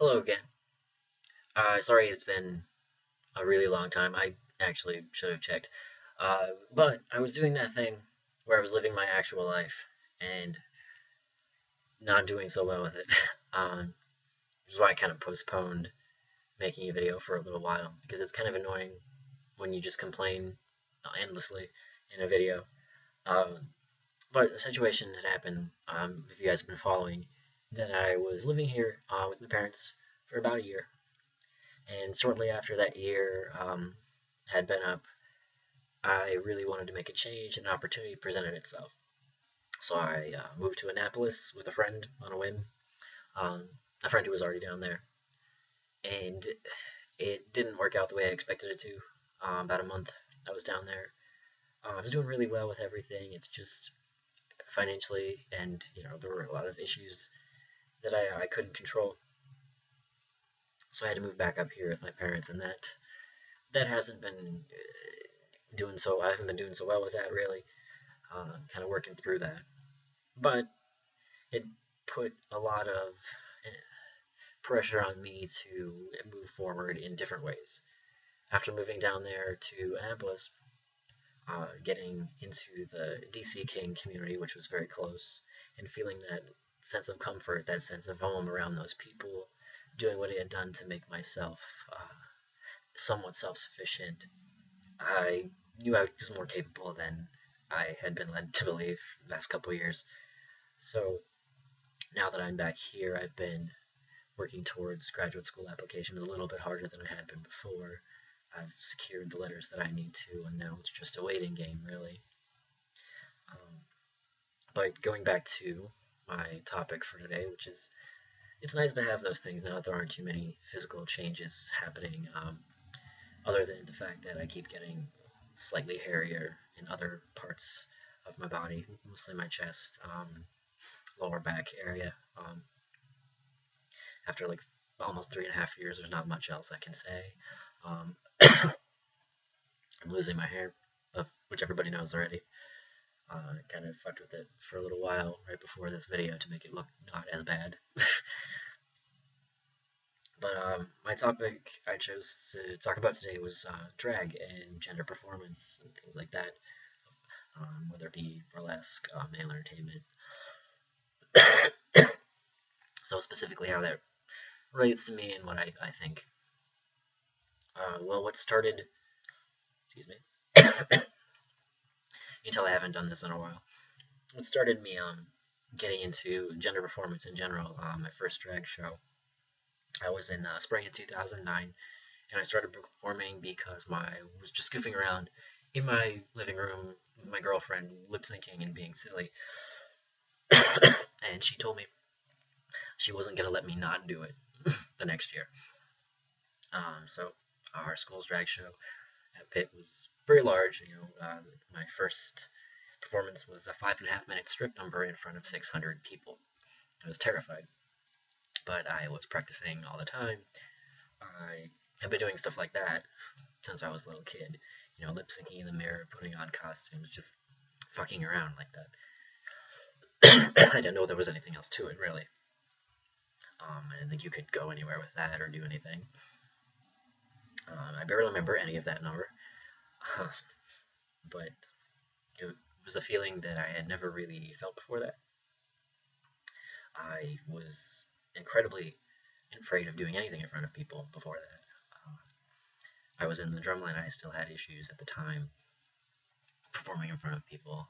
Hello again. Sorry it's been a really long time. I actually should have checked. But I was doing that thing where I was living my actual life and not doing so well with it. Which is why I kind of postponed making a video for a little while because it's kind of annoying when you just complain endlessly in a video. Um, but the situation had happened, if you guys have been following, that I was living here with my parents for about a year. And shortly after that year had been up, I really wanted to make a change, and an opportunity presented itself. So I moved to Annapolis with a friend on a whim, um, a friend who was already down there. And it didn't work out the way I expected it to. About a month I was down there. I was doing really well with everything. It's just financially, and there were a lot of issues that I couldn't control. So I had to move back up here with my parents, and that hasn't been doing so. I haven't been doing so well with that really. Kind of working through that, but it put a lot of pressure on me to move forward in different ways. After moving down there to Annapolis, getting into the DC King community, which was very close, and feeling that sense of comfort, that sense of home around those people, doing what I had done to make myself somewhat self sufficient, I knew I was more capable than I had been led to believe the last couple of years. So now that I'm back here, I've been working towards graduate school applications a little bit harder than I had been before. I've secured the letters that I need to, and now it's just a waiting game, really. Um, but going back to my topic for today, which is it's nice to have those things now that there aren't too many physical changes happening, other than the fact that I keep getting slightly hairier in other parts of my body, mostly my chest, lower back area. After like almost 3.5 years, there's not much else I can say. Um, I'm losing my hair, which everybody knows already. Kind of fucked with it for a little while right before this video to make it look not as bad. But my topic I chose to talk about today was drag and gender performance and things like that, whether it be burlesque, male entertainment. So specifically how that relates to me and what I think. Well, what started, excuse me, until I haven't done this in a while. What started me getting into gender performance in general, my first drag show, I was in spring of 2009, and I started performing because I was just goofing around in my living room with my girlfriend, lip syncing and being silly. And she told me she wasn't going to let me not do it the next year. So our school's drag show at Pitt was very large. My first performance was a 5.5 minute strip number in front of 600 people. I was terrified, but I was practicing all the time. I have been doing stuff like that since I was a little kid. Lip syncing in the mirror, putting on costumes, just fucking around like that. I didn't know there was anything else to it, really. I didn't think you could go anywhere with that or do anything. I barely remember any of that number, but it was a feeling that I had never really felt before that. I was incredibly afraid of doing anything in front of people before that. I was in the drumline. I still had issues at the time performing in front of people.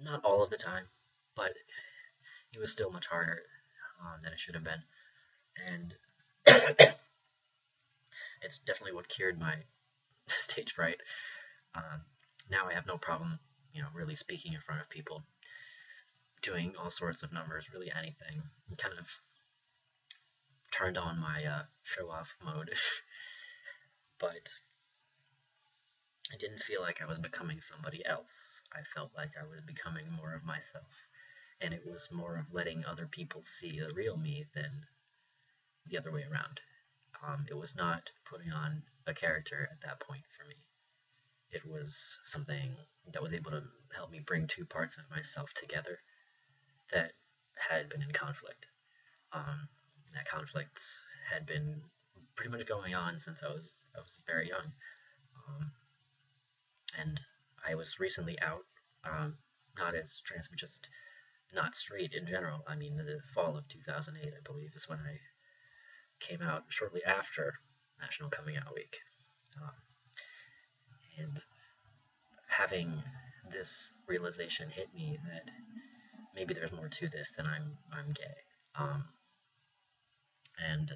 Not all of the time, but it was still much harder than it should have been. And it's definitely what cured my stage fright. Um, Now I have no problem, really speaking in front of people, doing all sorts of numbers, really anything. Kind of turned on my show off mode, but I didn't feel like I was becoming somebody else. I felt like I was becoming more of myself, and it was more of letting other people see the real me than the other way around. It was not putting on a character at that point for me. It was something that was able to help me bring two parts of myself together that had been in conflict. Um, that conflict had been pretty much going on since I was very young. Um, and I was recently out, um, not as trans, but just not straight in general. I mean, the fall of 2008, I believe, is when I came out shortly after National Coming Out Week. Um, and having this realization hit me that maybe there's more to this than I'm gay. Um, and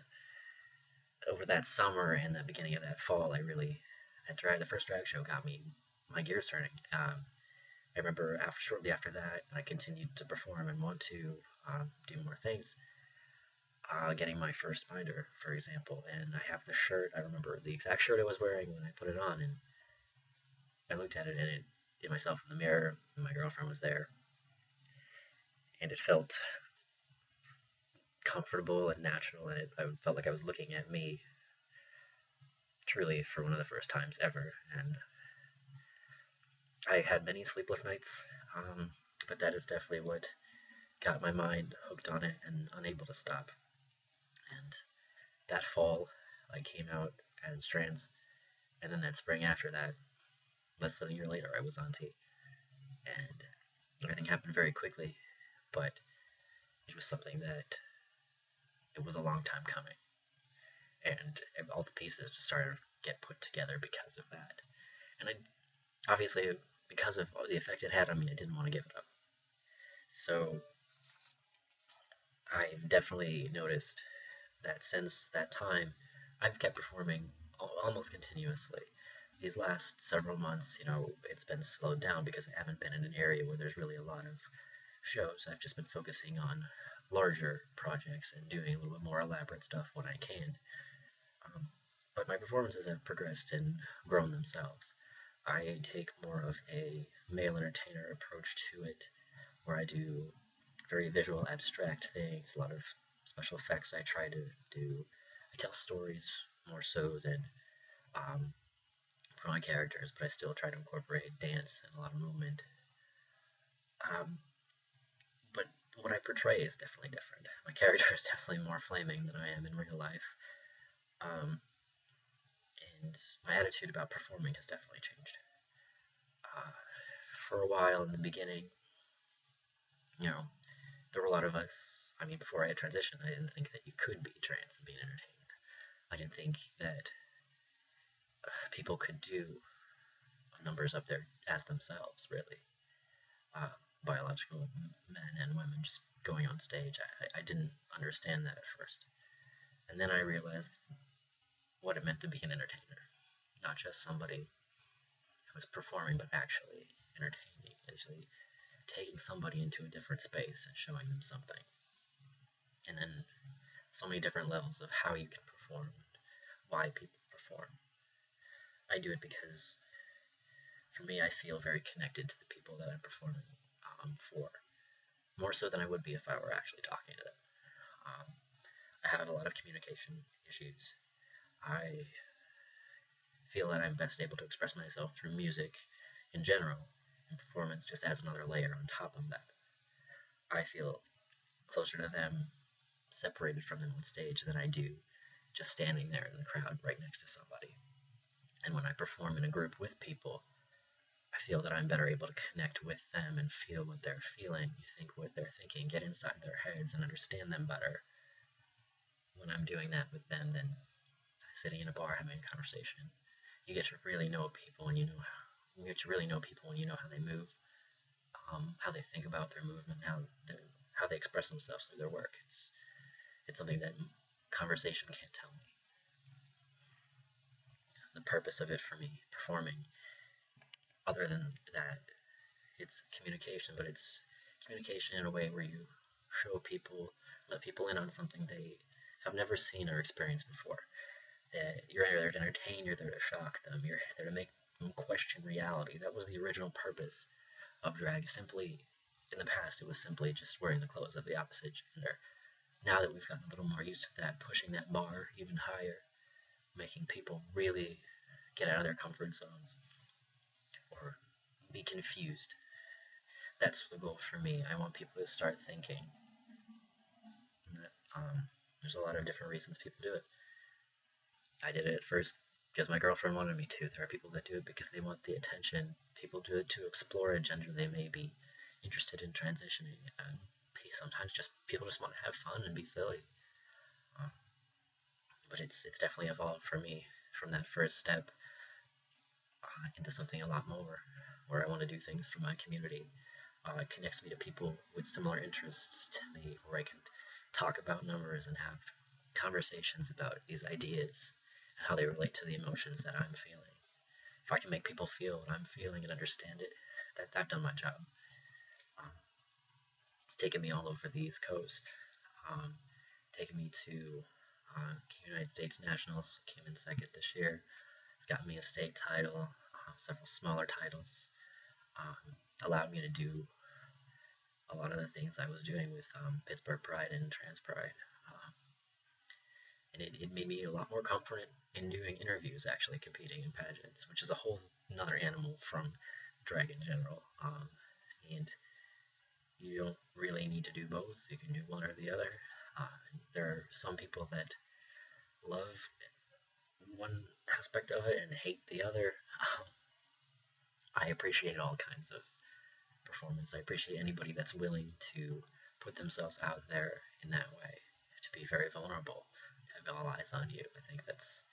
over that summer and the beginning of that fall, the first drag show got me my gears turning. I remember shortly after that, I continued to perform and want to do more things. Getting my first binder, for example, and I have the shirt. I remember the exact shirt I was wearing when I put it on, and I looked at it and it myself in the mirror. And my girlfriend was there, and it felt comfortable and natural, and I felt like I was looking at me truly for one of the first times ever. And I had many sleepless nights, but that is definitely what got my mind hooked on it and unable to stop. And that fall, I came out as trans, and then that spring after that, less than a year later, I was on T. And everything happened very quickly, but it was something that it was a long time coming, and all the pieces just started to get put together because of that. And obviously, because of the effect it had on me, I didn't want to give it up. So I definitely noticed that since that time, I've kept performing almost continuously. These last several months, it's been slowed down because I haven't been in an area where there's really a lot of shows. I've just been focusing on larger projects and doing a little bit more elaborate stuff when I can. Um, but my performances have progressed and grown themselves. I take more of a male entertainer approach to it, where I do very visual, abstract things, a lot of special effects I try to do. I tell stories more so than for my characters, but I still try to incorporate dance and a lot of movement. Um, but what I portray is definitely different. My character is definitely more flaming than I am in real life. Um, and my attitude about performing has definitely changed. Uh, for a while in the beginning, you know, there were a lot of us. I mean, before I had transitioned, I didn't think that you could be trans and be an entertainer. I didn't think that people could do numbers up there as themselves, really. Uh, Biological men and women just going on stage. I didn't understand that at first. And then I realized what it meant to be an entertainer, not just somebody who was performing, but actually entertaining, actually taking somebody into a different space and showing them something. And then so many different levels of how you can perform, why people perform. I do it because, for me, I feel very connected to the people that I'm performing for, more so than I would be if I were actually talking to them. Um, I have a lot of communication issues. I feel that I'm best able to express myself through music in general, and performance just adds another layer on top of that. I feel closer to them, separated from them on stage, than I do just standing there in the crowd right next to somebody. And when I perform in a group with people, I feel that I'm better able to connect with them and feel what they're feeling, think what they're thinking, get inside their heads and understand them better when I'm doing that with them than sitting in a bar having a conversation. You get to really know people, and you get to really know people when you know how they move, how they think about their movement, how they express themselves through their work. It's something that conversation can't tell me. The purpose of it for me, performing, other than that, it's communication, but it's communication in a way where you show people, let people in on something they have never seen or experienced before. You're there to entertain, you're there to shock them, you're there to make them question reality. That was the original purpose of drag. Simply, in the past, it was simply just wearing the clothes of the opposite gender. Now that we've gotten a little more used to that, pushing that bar even higher, making people really get out of their comfort zones or be confused. That's the goal for me. I want people to start thinking that There's a lot of different reasons people do it. I did it at first because my girlfriend wanted me to. There are people that do it because they want the attention. People do it to explore a gender they may be interested in transitioning. And sometimes just people just want to have fun and be silly. Uh, but it's definitely evolved for me from that first step into something a lot more, where I want to do things for my community. It connects me to people with similar interests to me, where I can talk about numbers and have conversations about these ideas and how they relate to the emotions that I'm feeling. If I can make people feel what I'm feeling and understand it, I've done my job. Um, it's taken me all over the East Coast, um, taken me to United States Nationals, came in second this year. It's got me a state title, several smaller titles, allowed me to do a lot of the things I was doing with Pittsburgh Pride and Trans Pride. And it made me a lot more confident in doing interviews, actually competing in pageants, which is a whole another animal from drag in general. And you don't really need to do both. You can do one or the other. There are some people that love one aspect of it and hate the other. I appreciate all kinds of performance. I appreciate anybody that's willing to put themselves out there in that way, to be very vulnerable, to have all eyes on you. I think that's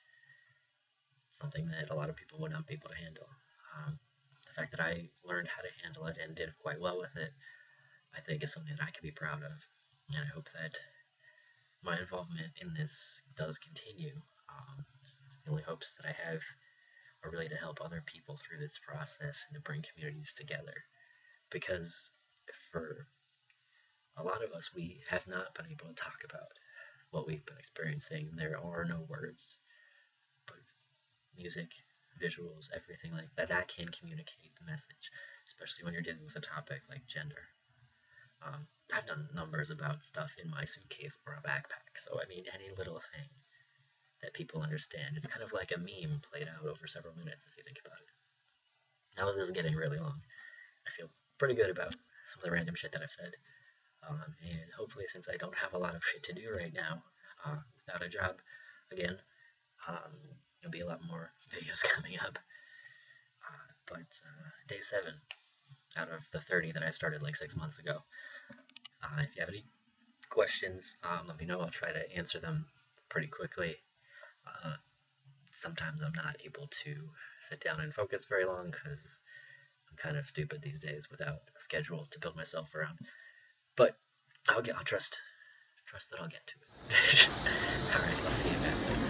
something that a lot of people would not be able to handle. The fact that I learned how to handle it and did quite well with it, I think is something that I can be proud of. And I hope that my involvement in this does continue. The only hopes that I have are really to help other people through this process and to bring communities together. Because for a lot of us, we have not been able to talk about what we've been experiencing. There are no words, but music, visuals, everything like that, that can communicate the message, especially when you're dealing with a topic like gender. I've done numbers about stuff in my suitcase or a backpack, so I mean, any little thing that people understand. It's kind of like a meme played out over several minutes if you think about it. Now this is getting really long. I feel pretty good about some of the random shit that I've said. And hopefully, since I don't have a lot of shit to do right now, without a job, again, um, there'll be a lot more videos coming up. But day 7 out of the 30 that I started like 6 months ago. If you have any questions, let me know. I'll try to answer them pretty quickly. Sometimes I'm not able to sit down and focus very long because I'm kind of stupid these days without a schedule to build myself around. But I'll trust that I'll get to it. All right, I'll see you back later.